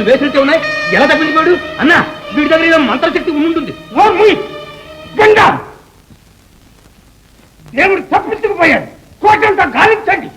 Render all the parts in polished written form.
వేసినట్టే ఉన్నాయి. ఎలా తప్పించిపోయాడు? అన్నా వీడి దగ్గర ఏదో మంత్రశక్తి ఉండుంటుంది. దేవుడు తప్పించుకుపోయాడు. కోటంతా గాలించండి.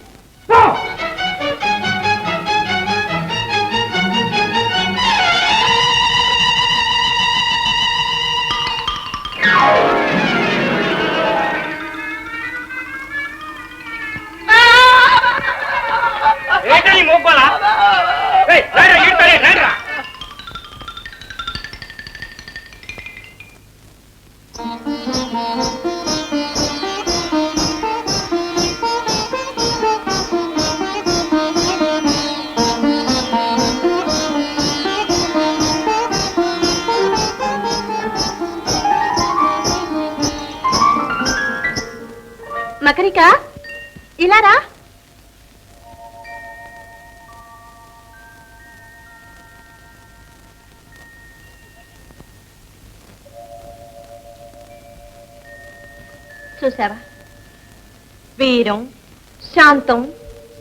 మకరిక ఇలా రా. చూసావా, వీరం శాంతం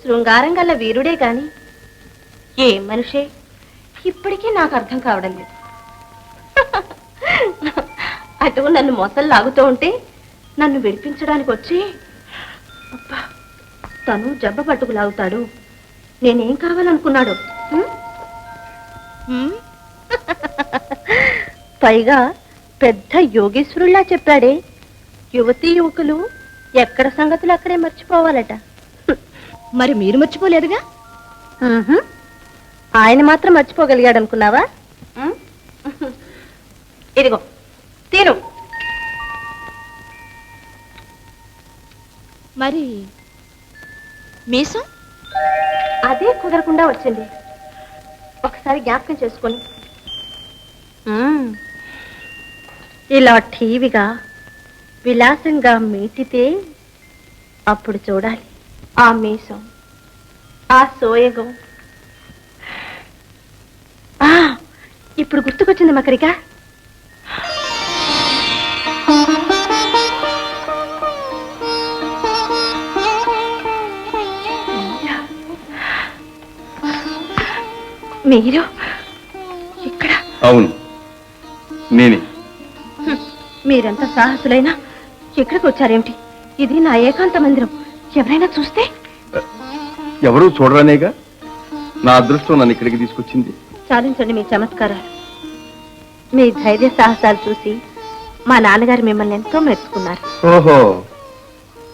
శృంగారం గల వీరుడే గాని ఏ మనిషే ఇప్పటికీ నాకు అర్థం కావడం లేదు. అటు నన్ను మొసలు లాగుతూ ఉంటే నన్ను విడిపించడానికి వచ్చి అబ్బా తను జబ్బ పట్టుకు లాగుతాడు. నేనేం కావాలనుకున్నాడు? పైగా పెద్ద యోగేశ్వరుల్లా చెప్పాడే. యువతీ యువకులు ఎక్కడ సంగతులు అక్కడే మర్చిపోవాలట. మరి మీరు మర్చిపోలేదుగా? ఆయన మాత్రం మర్చిపోగలిగాడు అనుకున్నావా? ఇదిగో తిను. మరి మీసం అదే కుదరకుండా వచ్చింది. ఒకసారి జ్ఞాపకం చేసుకొని ఇలా టీవీగా విలాసంగా మీటితే అప్పుడు చూడాలి ఆ మీసం, ఆ సోయగం. ఇప్పుడు గుర్తుకొచ్చింది మకరిక. మీరు ఇక్కడ? అవును, నేనే. మీరెంత సాహసులైనా ఇక్కడికి వచ్చారేమిటి? ఇది నా ఏకాంత మందిరం. ఎవరైనా చూస్తే? ఎవరూ చూడరానేగా. నా అదృష్టం నన్ను ఇక్కడికి తీసుకొచ్చింది. చాలించండి మీ చమత్కారాలు. మీ ధైర్య సాహసాలు చూసి మా నాన్నగారు మిమ్మల్ని ఎంతో మెచ్చుకున్నారు. ఓహో,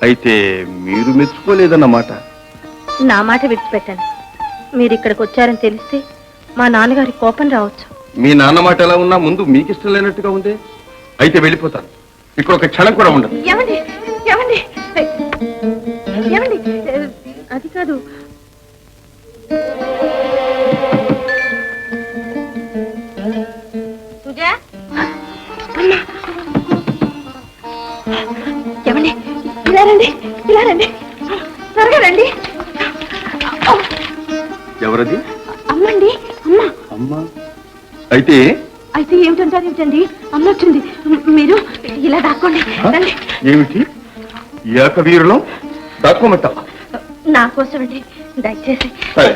అయితే మీరు మెచ్చుకోలేదన్నమాట. నా మాట విడిచిపెట్టండి. మీరు ఇక్కడికి వచ్చారని తెలిస్తే మా నాన్నగారి కోపం రావచ్చు. మీ నాన్న మాట ఎలా ఉన్నా ముందు మీకు ఇష్టం లేనట్టుగా ఉంది. అయితే వెళ్ళిపోతాను. ఇక్కడ ఒక క్షణం కూడా ఉండదు. ఏమండి ఏమండి ఏమండి, అది కాదు. ఏమండి ఇలా రండి, ఇలా రండి, త్వరగా రండి. ఎవరది? అమ్మండి, అమ్మ. అమ్మా? అయితే అయితే ఏమిటంటారు? ఏమిటండి, అమ్మ వచ్చింది. మీరు ఇలా దాక్కోండి. ఏమిటి ఏకవీరులం దాక్కోమంట? నా కోసం అండి, దయచేసి. సరే,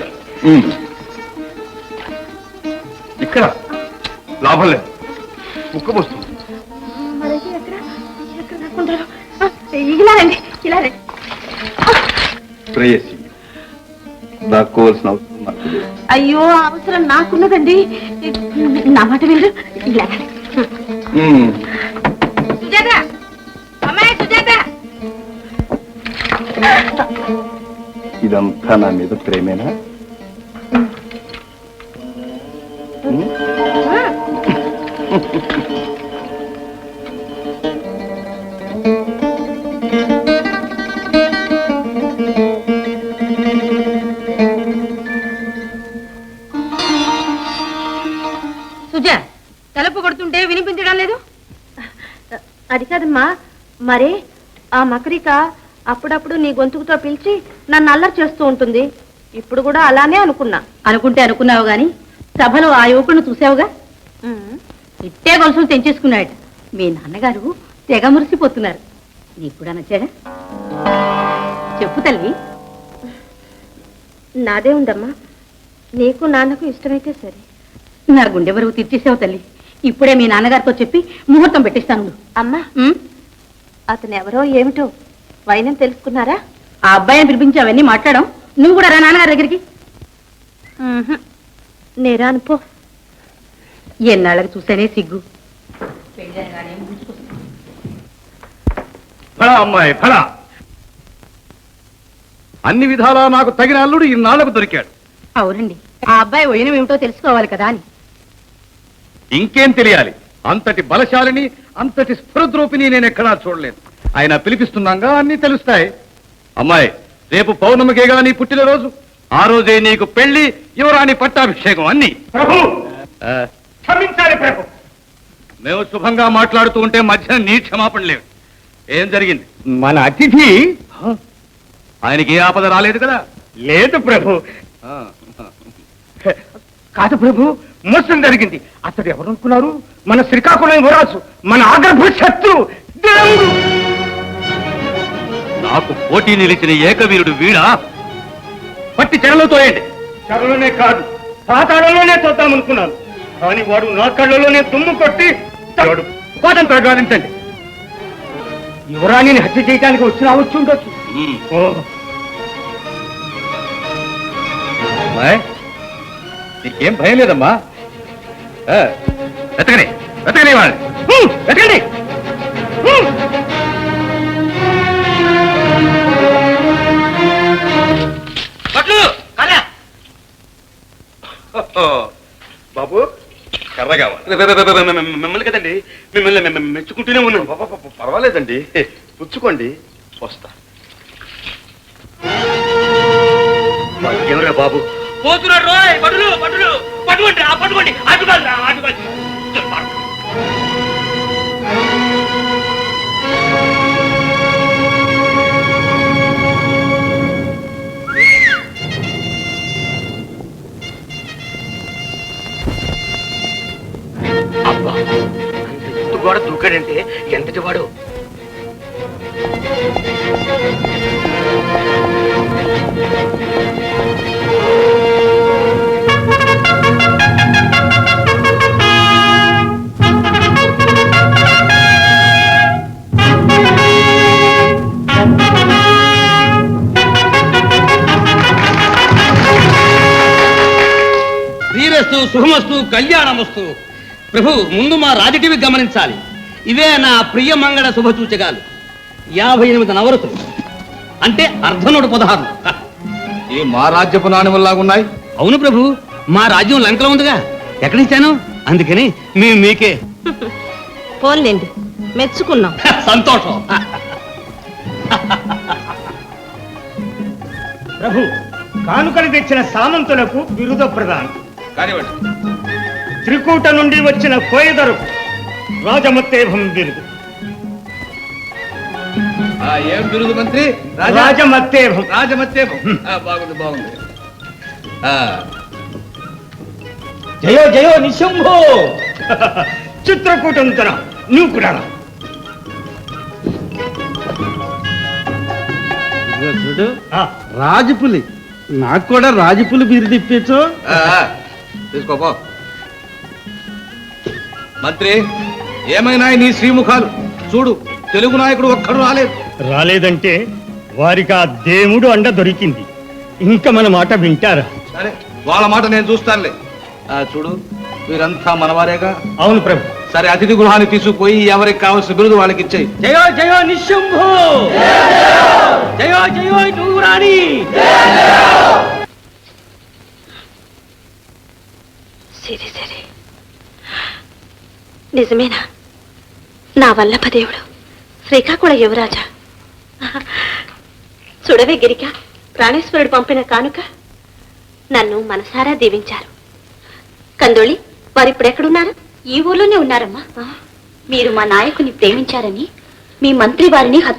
ఇక్కడ లాభం లేదు, ఉక్కబోస్తుంది. ఎక్కడ దాక్కుంటారు? ఇలా రండి, ఇలా రండి. ప్రేయసి, దాక్కోవాల్సిన అవసరం నాకు లేదు. అయ్యో, అవసరం నాకున్నదండి. నా మాట వినరు. ఇలా సుజాత, అమ్మాయి సుజాత. ఇదంతా నా మీద ప్రేమేనా? సుజా, తలుపు కొడుతుంటే వినిపించడం లేదు. అది కాదమ్మా, మరే ఆ మకరిక అప్పుడప్పుడు నీ గొంతుకుతో పిలిచి నన్ను అల్లరి చేస్తూ ఉంటుంది. ఇప్పుడు కూడా అలానే అనుకున్నా. అనుకుంటే అనుకున్నావు గాని సభలో ఆ యువకుడిని చూసావుగా. ఇట్టే గొలుసులు తెంచేసుకున్నాడు. మీ నాన్నగారు తెగ మురిసిపోతున్నారు. నీకు కూడా నచ్చాడా? చెప్పు తల్లి. నాదే ఉందమ్మా, నీకు నాన్నకు ఇష్టమైతే సరే. నా గుండె బరువు తీర్చేసావు తల్లి. ఇప్పుడే మీ నాన్నగారితో చెప్పి ముహూర్తం పెట్టిస్తాను. అమ్మా, అతను ఎవరో ఏమిటో వైనం తెలుసుకున్నారా? ఆ అబ్బాయిని పిలిపించి అవన్నీ మాట్లాడడం. నువ్వు కూడా రా నాన్నగారి దగ్గరికి. నేరాను పో. ఎన్నాళ్ళకి చూసానే సిగ్గు. ఫలా అమ్మాయి ఫలా, అన్ని విధాలా నాకు తగిన అల్లుడు ఇన్నాళ్లకు దొరికాడు. అవునండి, ఆ అబ్బాయి వైనం ఏమిటో తెలుసుకోవాలి కదా అని. ఇంకేం తెలియాలి? అంతటి బలశాలిని, అంతటి స్ఫురద్రూపిని నేను ఎక్కడా చూడలేదు. ఆయన పిలిపిస్తున్నాగా అన్ని తెలుస్తాయి. అమ్మాయి, రేపు పౌర్ణమికేగా నీ పుట్టినరోజు. ఆ రోజే నీకు పెళ్లి, యువరాణి పట్టాభిషేకం అన్ని. ప్రభు క్షమించాలి ప్రభు. మేము శుభంగా మాట్లాడుతూ ఉంటే మధ్య నీ క్షమాపణ లేవు. ఏం జరిగింది? మన అతిథి ఆయనకి ఏ ఆపద రాలేదు కదా? లేదు ప్రభు. కాదు ప్రభు, మోసం జరిగింది. అతడు ఎవరనుకున్నారు? మన శ్రీకాకుళం యువరాజు, మన ఆగర్భ శత్రు దేవుడు. నాకు పోటీ నిలిచిన ఏకవీరుడు వీడా? పట్టి చెరలో తోయండి. చెరలోనే కాదు, పాతాళంలోనే చూద్దామనుకున్నాను. కానీ వాడు నా కళ్ళలోనే దుమ్ము కొట్టి కోటంతో గావించండి. యువరాణిని హత్య చేయడానికి వచ్చి ఉండొచ్చు. నీకేం భయం లేదమ్మా? వెతకని వెతకని వాళ్ళని వెతకండి. బాబు, కర్ర కావాలి. మిమ్మల్ని కదండి, మిమ్మల్ని మెచ్చుకుంటూనే ఉన్నాను. పర్వాలేదండి, పుచ్చుకోండి. వస్తా. ఎవరా బాబు? పోతున్నాడు రోయ్, పట్టులు పట్టులు పట్టుకోండి, పట్టుకోండి. అటుకోండి అటుకోండి. అబ్బా, అంత ఎత్తు గోడ దూకాడంటే ఎంతటి వాడు? శ్రీరస్తు శుభమస్తు కళ్యాణమస్తు. ప్రభు, ముందు మా రాజటీవి గమనించాలి. ఇవే నా ప్రియ మంగళ శుభసూచకాలు. 58 నవరతులు అంటే అర్ధనోడు 16. ఈ మా రాజ్యపు నాణ్యములాగున్నాయి. అవును ప్రభు, మా రాజ్యం లంకలో ఉందిగా, ఎక్కడిచ్చాను. అందుకని మేము మీకే. పోన్లేండి, మెచ్చుకున్నాం. సంతోషం. ప్రభు, కానుకలు తెచ్చిన సామంతులకు బిరుద ప్రదానం. కానివ్వండి. త్రికూట నుండి వచ్చిన కోయదరకు రాజమత్తేభం బిరుదు. ఏం బిరుదు మంత్రి? రాజమత్తేభం. రాజమత్తేభం. బాగుంది బాగుంది. జయో జయో నిశంభో. చిత్రకూటంతన నువ్వు కూడా రా. చూడు, రాజపులి. నాకు కూడా రాజపులి బిరుదు ఇప్పించు. తీసుకోపో. మంత్రి, ఏమైనా నీ శ్రీముఖాలు చూడు. తెలుగు నాయకుడు ఒక్కడు రాలేదు. రాలేదంటే వారికి ఆ దేవుడు అండ దొరికింది. ఇంకా మన మాట వింటారా? సరే, వాళ్ళ మాట నేను చూస్తానులే. చూడు, వీరంతా మనవారేగా. అవును ప్రభు. సరే, అతిథి గృహాన్ని తీసుకుపోయి ఎవరికి కావాల్సిన బిరుదు వాళ్ళకి ఇచ్చేయి. జయో జయో నిశంభో. జయో జయో నువ్వు రాణి. సరే సరే, నిజమేనా? నా వల్లభదేవుడు శ్రీకాకుళ యువరాజా. చూడవే గిరిక, ప్రాణేశ్వరుడు పంపిన కానుక. నన్ను మనసారా దీవించారు. కందోళి, వారిప్పుడు ఎక్కడున్నారు? ఈ ఊర్లోనే ఉన్నారమ్మా. మీరు మా నాయకుని ప్రేమించారని మీ మంత్రి వారిని